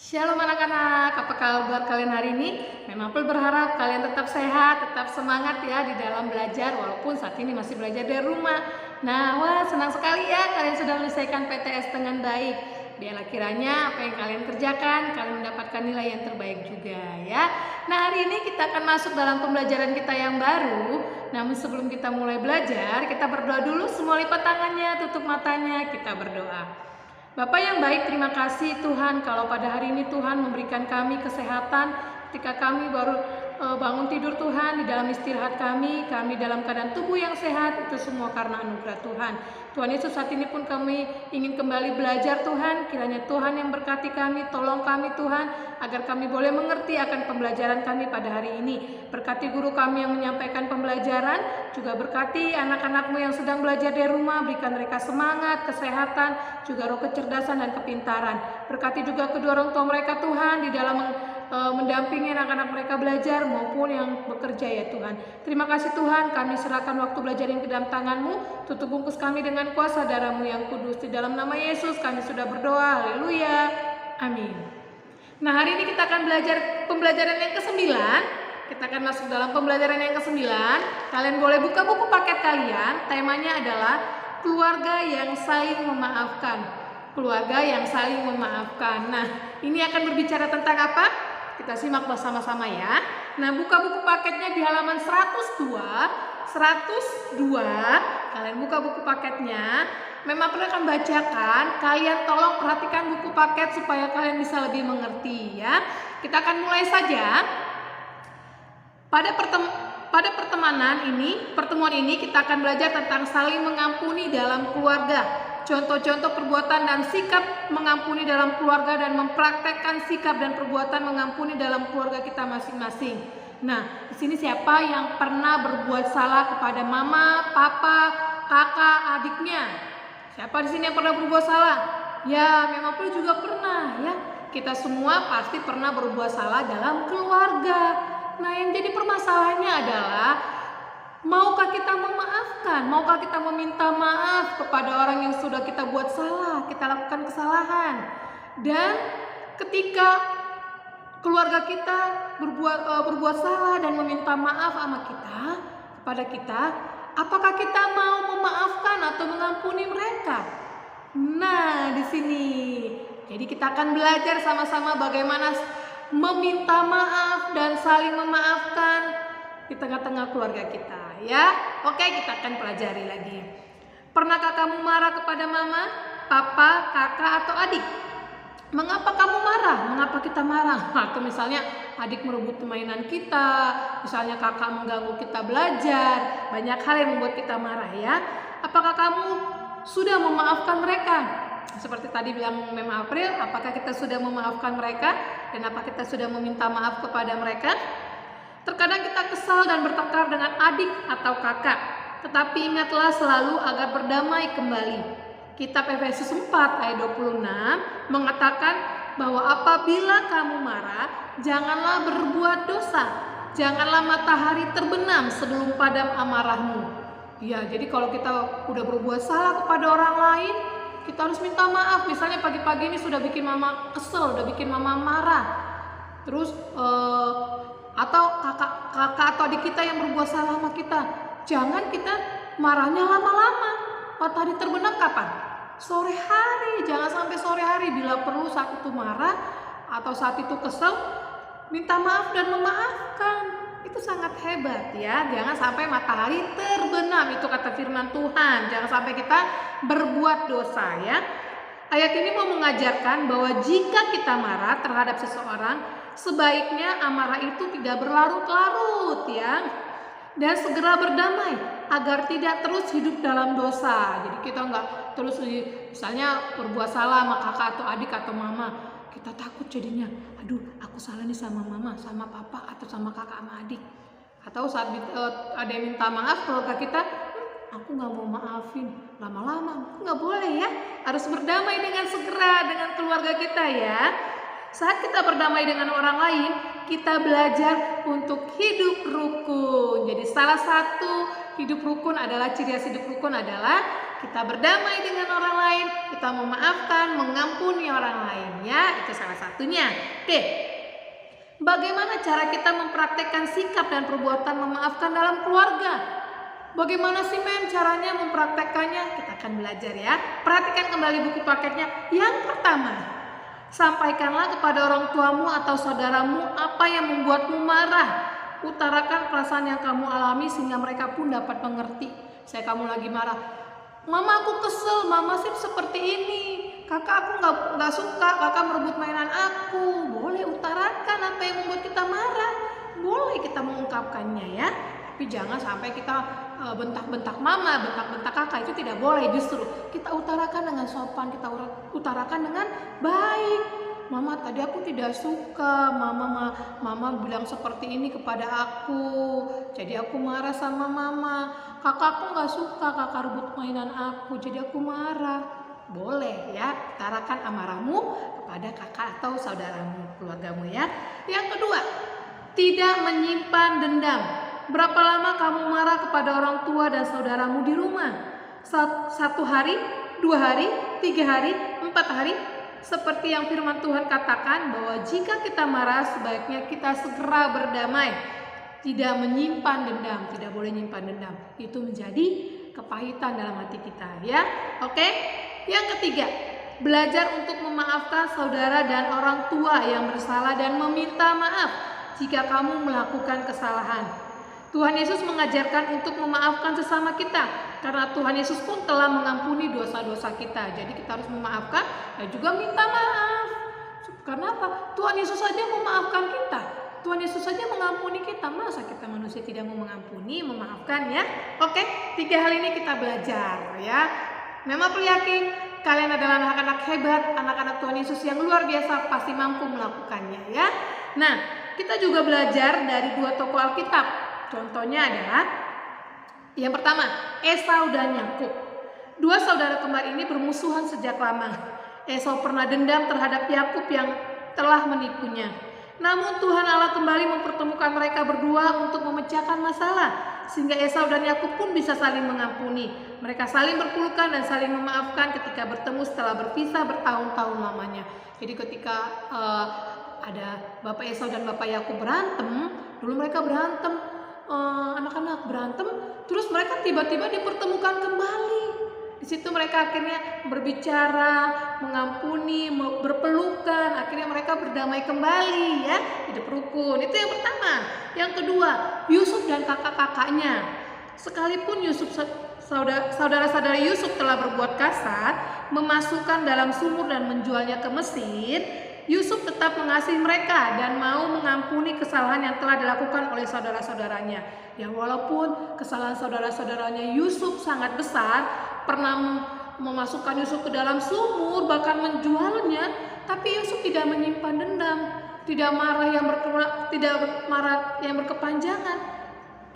Shalom anak-anak, apa kabar kalian hari ini? Memapel berharap kalian tetap sehat, tetap semangat ya di dalam belajar walaupun saat ini masih belajar dari rumah. Nah, senang sekali ya kalian sudah menyelesaikan PTS dengan baik. Biarlah kiranya apa yang kalian kerjakan, kalian mendapatkan nilai yang terbaik juga ya. Nah, hari ini kita akan masuk dalam pembelajaran kita yang baru. Namun sebelum kita mulai belajar, kita berdoa dulu. Semua lipat tangannya, tutup matanya, kita berdoa. Bapak yang baik, terima kasih Tuhan kalau pada hari ini Tuhan memberikan kami kesehatan ketika kami baru bangun tidur Tuhan, di dalam istirahat kami dalam keadaan tubuh yang sehat, itu semua karena anugerah Tuhan. Tuhan Yesus, saat ini pun kami ingin kembali belajar Tuhan, kiranya Tuhan yang berkati kami, tolong kami Tuhan, agar kami boleh mengerti akan pembelajaran kami pada hari ini. Berkati guru kami yang menyampaikan pembelajaran, juga berkati anak-anakmu yang sedang belajar dari rumah, berikan mereka semangat, kesehatan, juga roh kecerdasan dan kepintaran. Berkati juga kedua orang tua mereka Tuhan di dalam mendampingi anak-anak mereka belajar maupun yang bekerja ya Tuhan. Terima kasih Tuhan, kami serahkan waktu belajar yang ke dalam tangan-Mu. Tutup bungkus kami dengan kuasa darah-Mu yang kudus. Di dalam nama Yesus kami sudah berdoa. Haleluya. Amin. Nah, hari ini kita akan belajar pembelajaran yang ke-9. Kita akan masuk dalam pembelajaran yang ke-9. Kalian boleh buka buku paket kalian. Temanya adalah keluarga yang saling memaafkan. Keluarga yang saling memaafkan. Nah, ini akan berbicara tentang apa? Kita simak bersama-sama ya. Nah, buka buku paketnya di halaman 102. Kalian buka buku paketnya. Memang perlu akan bacakan. Kalian tolong perhatikan buku paket supaya kalian bisa lebih mengerti ya. Kita akan mulai saja. Pada pertemuan ini kita akan belajar tentang saling mengampuni dalam keluarga. Contoh-contoh perbuatan dan sikap mengampuni dalam keluarga dan mempraktekkan sikap dan perbuatan mengampuni dalam keluarga kita masing-masing. Nah, di sini siapa yang pernah berbuat salah kepada mama, papa, kakak, adiknya? Siapa di sini yang pernah berbuat salah? Ya, memang pun juga pernah ya. Kita semua pasti pernah berbuat salah dalam keluarga. Nah, yang jadi permasalahannya adalah maukah kita memaafkan? Maukah kita meminta maaf kepada orang yang sudah kita buat salah, kita lakukan kesalahan? Dan ketika keluarga kita berbuat salah dan meminta maaf kepada kita, apakah kita mau memaafkan atau mengampuni mereka? Nah, di sini. Jadi kita akan belajar sama-sama bagaimana meminta maaf dan saling memaafkan di tengah-tengah keluarga kita ya. Oke, kita akan pelajari lagi. Pernahkah kamu marah kepada mama, papa, kakak atau adik? Mengapa kamu marah? Mengapa kita marah? Atau misalnya adik merebut mainan kita, misalnya kakak mengganggu kita belajar, banyak hal yang membuat kita marah ya. Apakah kamu sudah memaafkan mereka? Seperti tadi bilang Mem April, apakah kita sudah memaafkan mereka dan apa kita sudah meminta maaf kepada mereka? Terkadang kita kesal dan bertengkar dengan adik atau kakak, tetapi ingatlah selalu agar berdamai kembali. Kitab Efesus 4 ayat 26 mengatakan bahwa apabila kamu marah, janganlah berbuat dosa, janganlah matahari terbenam sebelum padam amarahmu. Ya, jadi kalau kita udah berbuat salah kepada orang lain, kita harus minta maaf. Misalnya pagi-pagi ini sudah bikin mama kesel, udah bikin mama marah. Terus atau kakak atau adik kita yang berbuat salah sama kita, jangan kita marahnya lama-lama. Matahari terbenam kapan? Sore hari. Jangan sampai sore hari. Bila perlu saat itu marah atau saat itu kesel, minta maaf dan memaafkan. Itu sangat hebat ya. Jangan sampai matahari terbenam, itu kata firman Tuhan. Jangan sampai kita berbuat dosa ya. Ayat ini mau mengajarkan bahwa jika kita marah terhadap seseorang, sebaiknya amarah itu tidak berlarut-larut ya. Dan segera berdamai agar tidak terus hidup dalam dosa. Jadi kita nggak terus misalnya berbuat salah sama kakak atau adik atau mama. Kita takut jadinya, aduh aku salah nih sama mama, sama papa, atau sama kakak sama adik. Atau saat ada yang minta maaf keluarga kita, aku gak mau maafin. Lama-lama, nggak boleh ya. Harus berdamai dengan segera dengan keluarga kita ya. Saat kita berdamai dengan orang lain, kita belajar untuk hidup rukun. Jadi salah satu hidup rukun adalah, ciri khas hidup rukun adalah kita berdamai dengan orang lain, kita memaafkan, mengampuni orang lain ya. Itu salah satunya. Oke. Bagaimana cara kita mempraktekkan sikap dan perbuatan memaafkan dalam keluarga? Bagaimana sih caranya mempraktekkannya? Kita akan belajar ya. Perhatikan kembali buku paketnya. Yang pertama, sampaikanlah kepada orang tuamu atau saudaramu apa yang membuatmu marah. Utarakan perasaan yang kamu alami sehingga mereka pun dapat mengerti. Saya kamu lagi marah. Mama aku kesel, mama sih seperti ini. Kakak aku nggak suka, kakak merebut mainan aku. Boleh utarakan apa yang membuat kita marah. Boleh kita mengungkapkannya ya. Tapi jangan sampai kita bentak-bentak mama, bentak-bentak kakak, itu tidak boleh. Justru kita utarakan dengan sopan, kita utarakan dengan baik. Mama tadi aku tidak suka, mama bilang seperti ini kepada aku, jadi aku marah sama mama. Kakak aku nggak suka, kakak rebut mainan aku, jadi aku marah. Boleh ya, utarakan amarahmu kepada kakak atau saudaramu, keluargamu ya. Yang kedua, tidak menyimpan dendam. Berapa lama kamu marah kepada orang tua dan saudaramu di rumah? 1 hari, 2 hari, 3 hari, 4 hari? Seperti yang firman Tuhan katakan bahwa jika kita marah sebaiknya kita segera berdamai. Tidak menyimpan dendam, tidak boleh menyimpan dendam. Itu menjadi kepahitan dalam hati kita ya. Oke? Yang ketiga, belajar untuk memaafkan saudara dan orang tua yang bersalah dan meminta maaf jika kamu melakukan kesalahan. Tuhan Yesus mengajarkan untuk memaafkan sesama kita karena Tuhan Yesus pun telah mengampuni dosa-dosa kita. Jadi kita harus memaafkan dan juga minta maaf. Karena apa? Tuhan Yesus saja memaafkan kita. Tuhan Yesus saja mengampuni kita. Masa kita manusia tidak mau mengampuni, memaafkan ya? Oke, 3 hal ini kita belajar ya. Memang perlu yakin kalian adalah anak-anak hebat, anak-anak Tuhan Yesus yang luar biasa, pasti mampu melakukannya ya. Nah, kita juga belajar dari 2 tokoh Alkitab. Contohnya adalah yang pertama, Esau dan Yakub. 2 saudara kembar ini bermusuhan sejak lama. Esau pernah dendam terhadap Yakub yang telah menipunya. Namun Tuhan Allah kembali mempertemukan mereka berdua untuk memecahkan masalah, sehingga Esau dan Yakub pun bisa saling mengampuni. Mereka saling berpelukan dan saling memaafkan ketika bertemu setelah berpisah bertahun-tahun lamanya. Jadi ketika ada Bapak Esau dan Bapak Yakub berantem, dulu mereka berantem, anak-anak berantem, terus mereka tiba-tiba dipertemukan kembali. Di situ mereka akhirnya berbicara, mengampuni, berpelukan, akhirnya mereka berdamai kembali ya, hidup rukun. Itu yang pertama. Yang kedua, Yusuf dan kakak-kakaknya. Sekalipun Yusuf saudara-saudara Yusuf telah berbuat kasar, memasukkan dalam sumur dan menjualnya ke Mesir, Yusuf tetap mengasihi mereka dan mau mengampuni kesalahan yang telah dilakukan oleh saudara-saudaranya. Ya walaupun kesalahan saudara-saudaranya Yusuf sangat besar, pernah memasukkan Yusuf ke dalam sumur, bahkan menjualnya, tapi Yusuf tidak menyimpan dendam, tidak marah yang berkepanjangan.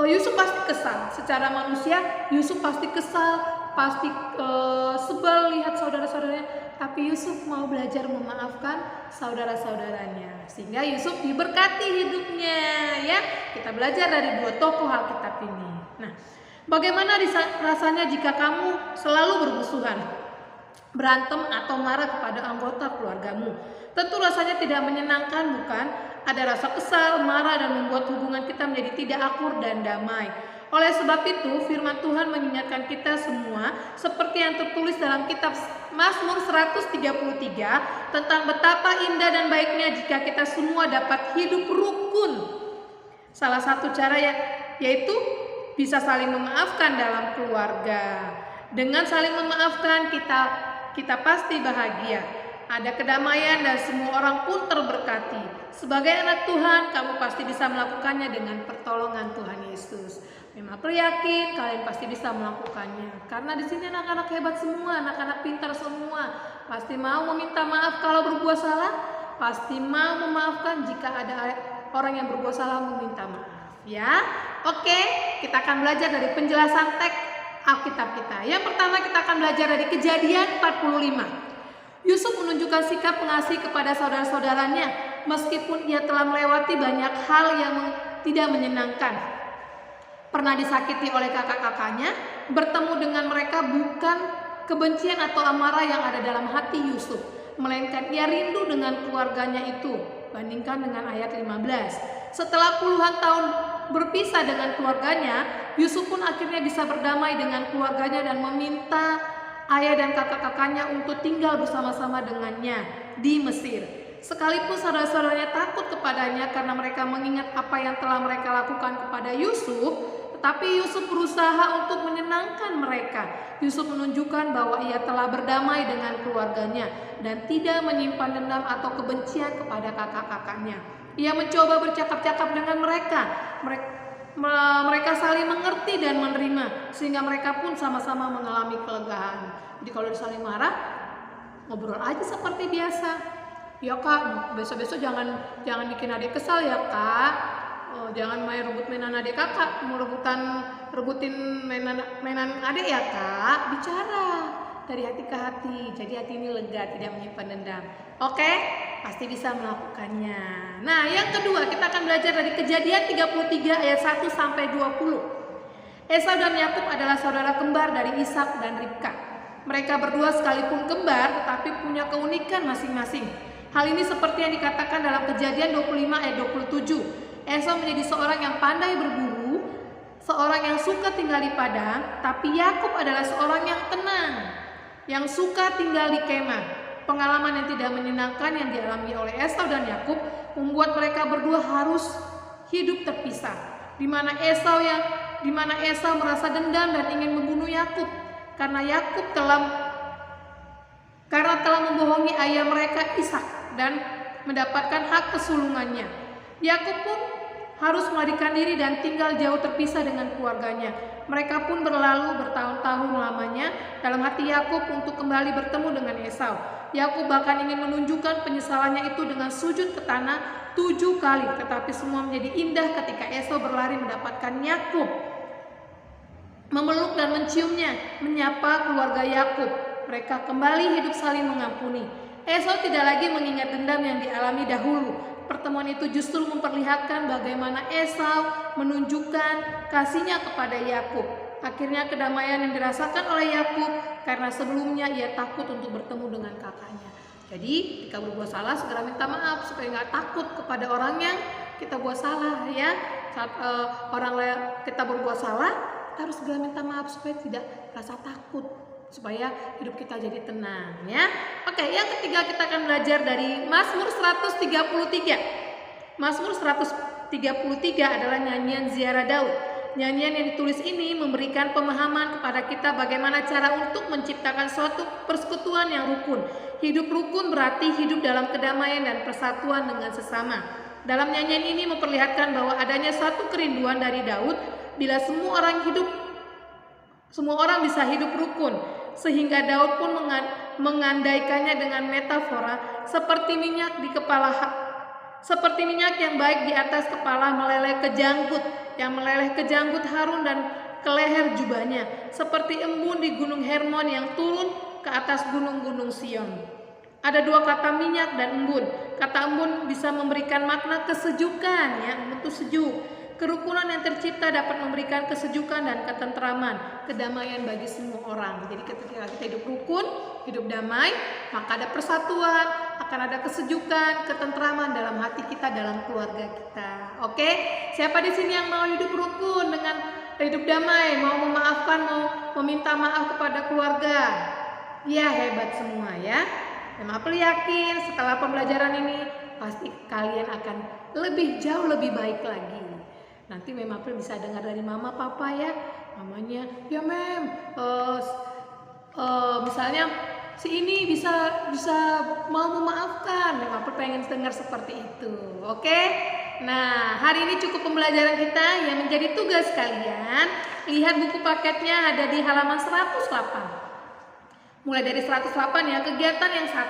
Yusuf pasti kesal, secara manusia Yusuf pasti kesal, pasti sebel lihat saudara-saudaranya. Tapi Yusuf mau belajar memaafkan saudara-saudaranya, sehingga Yusuf diberkati hidupnya ya. Kita belajar dari 2 tokoh Alkitab ini. Nah, bagaimana rasanya jika kamu selalu bermusuhan, berantem atau marah kepada anggota keluargamu? Tentu rasanya tidak menyenangkan, bukan? Ada rasa kesal, marah, dan membuat hubungan kita menjadi tidak akur dan damai. Oleh sebab itu, firman Tuhan mengingatkan kita semua seperti yang tertulis dalam kitab Mazmur 133 tentang betapa indah dan baiknya jika kita semua dapat hidup rukun. Salah satu cara yaitu bisa saling memaafkan dalam keluarga. Dengan saling memaafkan kita pasti bahagia. Ada kedamaian dan semua orang pun terberkati. Sebagai anak Tuhan, kamu pasti bisa melakukannya dengan pertolongan Tuhan Yesus. Memang yakin kalian pasti bisa melakukannya. Karena di sini anak-anak hebat semua, anak-anak pintar semua. Pasti mau meminta maaf kalau berbuat salah, pasti mau memaafkan jika ada orang yang berbuat salah meminta maaf. Ya, oke, kita akan belajar dari penjelasan teks Alkitab kita. Yang pertama kita akan belajar dari Kejadian 45. Yusuf menunjukkan sikap mengasihi kepada saudara-saudaranya meskipun ia telah melewati banyak hal yang tidak menyenangkan. Pernah disakiti oleh kakak-kakaknya, bertemu dengan mereka bukan kebencian atau amarah yang ada dalam hati Yusuf, melainkan ia rindu dengan keluarganya itu. Bandingkan dengan ayat 15. Setelah puluhan tahun berpisah dengan keluarganya, Yusuf pun akhirnya bisa berdamai dengan keluarganya dan meminta ayah dan kakak-kakaknya untuk tinggal bersama-sama dengannya di Mesir. Sekalipun saudara-saudaranya takut kepadanya karena mereka mengingat apa yang telah mereka lakukan kepada Yusuf, tetapi Yusuf berusaha untuk menyenangkan mereka. Yusuf menunjukkan bahwa ia telah berdamai dengan keluarganya dan tidak menyimpan dendam atau kebencian kepada kakak-kakaknya. Ia mencoba bercakap-cakap dengan mereka. Mereka saling mengerti dan menerima, sehingga mereka pun sama-sama mengalami kelegaan. Jadi kalau saling marah, ngobrol aja seperti biasa. Ya kak, besok-besok jangan bikin adik kesal ya kak. Jangan main rebut mainan adik kakak, mau rebutin mainan adik ya kak. Bicara dari hati ke hati, jadi hati ini lega, tidak menyimpan dendam. Oke, pasti bisa melakukannya. Nah, yang kedua kita akan belajar dari Kejadian 33 ayat 1 sampai 20. Esau dan Yakub adalah saudara kembar dari Ishak dan Ribka. Mereka berdua sekalipun kembar tetapi punya keunikan masing-masing. Hal ini seperti yang dikatakan dalam Kejadian 25 ayat 27. Esau menjadi seorang yang pandai berburu, seorang yang suka tinggal di padang, tapi Yakub adalah seorang yang tenang, yang suka tinggal di kemah. Pengalaman yang tidak menyenangkan yang dialami oleh Esau dan Yakub membuat mereka berdua harus hidup terpisah, di mana Esau merasa dendam dan ingin membunuh Yakub karena telah membohongi ayah mereka Ishak dan mendapatkan hak kesulungannya. Yakub pun harus melarikan diri dan tinggal jauh terpisah dengan keluarganya. Mereka pun berlalu bertahun-tahun lamanya dalam hati Yakub untuk kembali bertemu dengan Esau. Yakub bahkan ingin menunjukkan penyesalannya itu dengan sujud ke tanah 7 kali, tetapi semua menjadi indah ketika Esau berlari mendapatkan Yakub, memeluk dan menciumnya, menyapa keluarga Yakub. Mereka kembali hidup saling mengampuni. Esau tidak lagi mengingat dendam yang dialami dahulu. Pertemuan itu justru memperlihatkan bagaimana Esau menunjukkan kasihnya kepada Yakub. Akhirnya kedamaian yang dirasakan oleh Yakub karena sebelumnya ia takut untuk bertemu dengan kakaknya. Jadi jika berbuat salah segera minta maaf supaya nggak takut kepada orang yang kita buat salah ya. Saat kita berbuat salah, kita harus segera minta maaf supaya tidak rasa takut, supaya hidup kita jadi tenang ya. Oke, yang ketiga kita akan belajar dari Mazmur 133. Mazmur 133 adalah nyanyian ziarah Daud. Nyanyian yang ditulis ini memberikan pemahaman kepada kita bagaimana cara untuk menciptakan suatu persekutuan yang rukun. Hidup rukun berarti hidup dalam kedamaian dan persatuan dengan sesama. Dalam nyanyian ini memperlihatkan bahwa adanya suatu kerinduan dari Daud bila semua orang bisa hidup rukun, sehingga Daud pun mengandaikannya dengan metafora seperti minyak yang baik di atas kepala meleleh ke janggut Harun dan ke leher jubahnya, seperti embun di gunung Hermon yang turun ke atas gunung-gunung Sion. Ada dua kata minyak dan embun. Kata embun bisa memberikan makna kesejukan ya, untuk sejuk. Kerukunan yang tercipta dapat memberikan kesejukan dan ketentraman, kedamaian bagi semua orang. Jadi ketika kita hidup rukun, hidup damai, maka ada persatuan, akan ada kesejukan, ketentraman dalam hati kita, dalam keluarga kita. Oke? Siapa di sini yang mau hidup rukun dengan hidup damai, mau memaafkan, mau meminta maaf kepada keluarga? Ya, hebat semua ya. Dan Apel yakin setelah pembelajaran ini pasti kalian akan jauh lebih baik lagi. Nanti Mem April bisa dengar dari mama papa ya. Mamanya, ya Mem, misalnya si ini bisa mau memaafkan. Mem April pengen dengar seperti itu. Oke? Nah, hari ini cukup pembelajaran kita. Yang menjadi tugas kalian, lihat buku paketnya ada di halaman 108. Mulai dari 108 ya.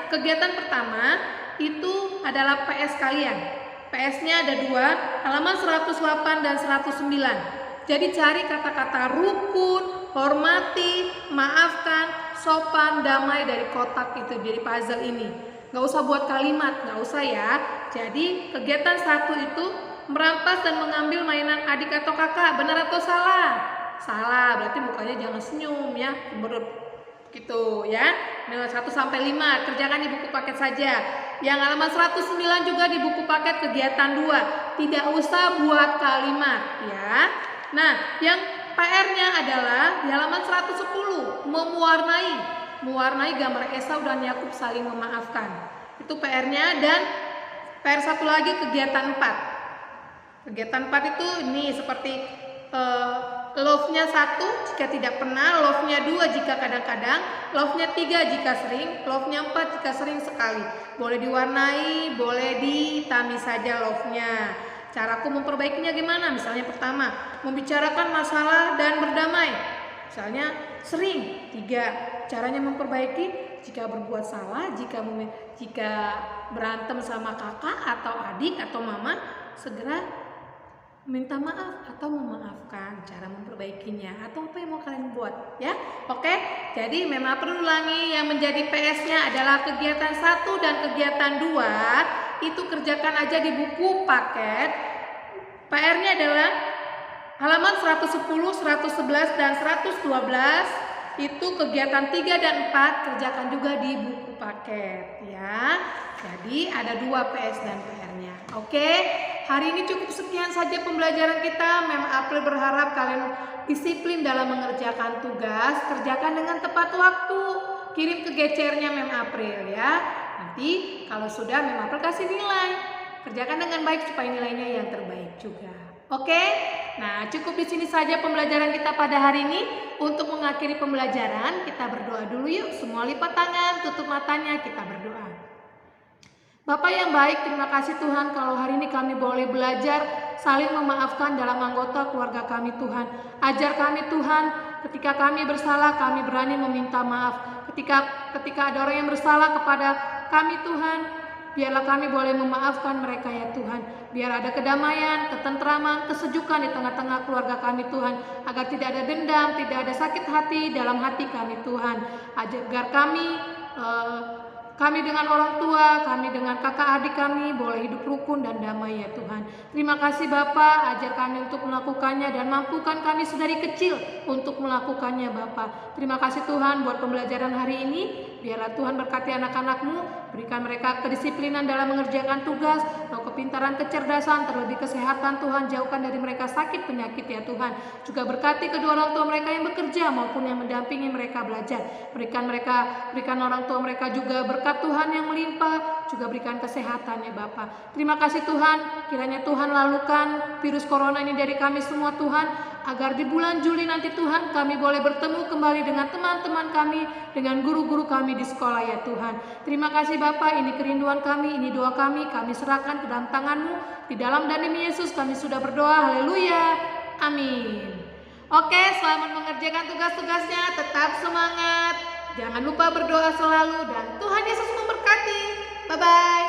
Kegiatan pertama itu adalah PS kalian. PS-nya ada 2, halaman 108 dan 109. Jadi cari kata-kata rukun, hormati, maafkan, sopan, damai dari kotak itu, dari puzzle ini. Gak usah buat kalimat, gak usah ya. Jadi kegiatan 1 itu merampas dan mengambil mainan adik atau kakak, benar atau salah? salah, berarti mukanya jangan senyum ya, menurut gitu ya. 1 sampai 5 kerjakan di buku paket saja. Yang halaman 109 juga di buku paket kegiatan 2. Tidak usah buat kalimat ya. Nah, yang PR-nya adalah di halaman 110 mewarnai gambar Esau dan Yakub saling memaafkan. Itu PR-nya. Dan PR satu lagi kegiatan 4. Kegiatan 4 itu ini seperti love-nya 1 jika tidak pernah, love-nya 2 jika kadang-kadang, love-nya 3 jika sering, love-nya 4 jika sering sekali. Boleh diwarnai, boleh ditamis saja love-nya. Caraku memperbaikinya gimana? Misalnya pertama, membicarakan masalah dan berdamai. Misalnya sering, 3. Caranya memperbaiki, jika berbuat salah, jika berantem sama kakak atau adik atau mama, segera minta maaf atau memaafkan. Cara memperbaikinya atau apa yang mau kalian buat ya. Oke, jadi memang perlu ulangi, yang menjadi PS-nya adalah kegiatan 1 dan kegiatan 2 itu kerjakan aja di buku paket. PR-nya adalah halaman 110, 111 dan 112. Itu kegiatan 3 dan 4 kerjakan juga di buku paket ya. Jadi ada 2 PS dan PR-nya. Oke, hari ini cukup sekian saja pembelajaran kita. Mem April berharap kalian disiplin dalam mengerjakan tugas, kerjakan dengan tepat waktu, kirim ke GCR-nya Mem April ya. Nanti kalau sudah Mem April kasih nilai, kerjakan dengan baik supaya nilainya yang terbaik juga. Oke, nah cukup di sini saja pembelajaran kita pada hari ini. Untuk mengakhiri pembelajaran, kita berdoa dulu yuk. Semua lipat tangan, tutup matanya, kita berdoa. Bapak yang baik, terima kasih Tuhan kalau hari ini kami boleh belajar saling memaafkan dalam anggota keluarga kami Tuhan. Ajar kami Tuhan, ketika kami bersalah kami berani meminta maaf. Ketika ada orang yang bersalah kepada kami Tuhan, biarlah kami boleh memaafkan mereka ya Tuhan. Biar ada kedamaian, ketentraman, kesejukan di tengah-tengah keluarga kami Tuhan. Agar tidak ada dendam, tidak ada sakit hati dalam hati kami Tuhan. Agar kami dengan orang tua, kami dengan kakak adik kami boleh hidup rukun dan damai ya Tuhan. Terima kasih Bapak, ajar kami untuk melakukannya dan mampukan kami sedari kecil untuk melakukannya Bapak. Terima kasih Tuhan buat pembelajaran hari ini. Biarlah Tuhan berkati anak-anak-Mu, berikan mereka kedisiplinan dalam mengerjakan tugas, atau kepintaran, kecerdasan, terlebih kesehatan Tuhan, jauhkan dari mereka sakit penyakit ya Tuhan. Juga berkati kedua orang tua mereka yang bekerja maupun yang mendampingi mereka belajar. Berikan orang tua mereka juga berkat Tuhan yang melimpah, juga berikan kesehatan ya Bapa. Terima kasih Tuhan, kiranya Tuhan lalukan virus corona ini dari kami semua Tuhan, agar di bulan Juli nanti Tuhan kami boleh bertemu kembali dengan teman-teman kami, dengan guru-guru kami di sekolah ya Tuhan. Terima kasih Bapa, ini kerinduan kami, ini doa kami serahkan ke dalam tangan-Mu. Di dalam dan demi Yesus kami sudah berdoa, haleluya, amin. Oke, selamat mengerjakan tugas-tugasnya, tetap semangat. Jangan lupa berdoa selalu dan Tuhan Yesus memberkati. Bye-bye.